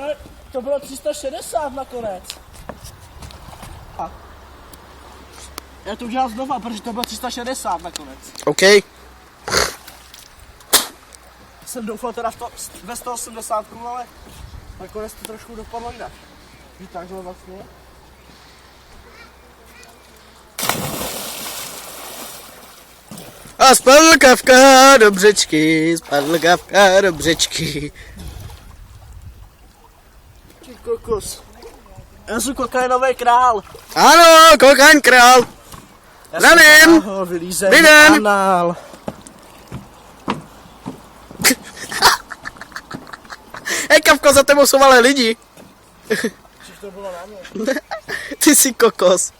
Ale to bylo 360 nakonec. A. Já to udělám znova, protože to bylo 360 nakonec. OK. Jsem doufal teda ve 180, ale nakonec to trošku dopadlo jinak. Víš, takhle vlastně. A spadl Kafka do břečky, spadl Kafka do břečky. Ty kokos. Já jsem kokainový král. Ano, kokain král. Za ním. Vydem. Anál. Hej Kafko, za tebou jsou ale lidi. To bylo na mě. Ty jsi kokos.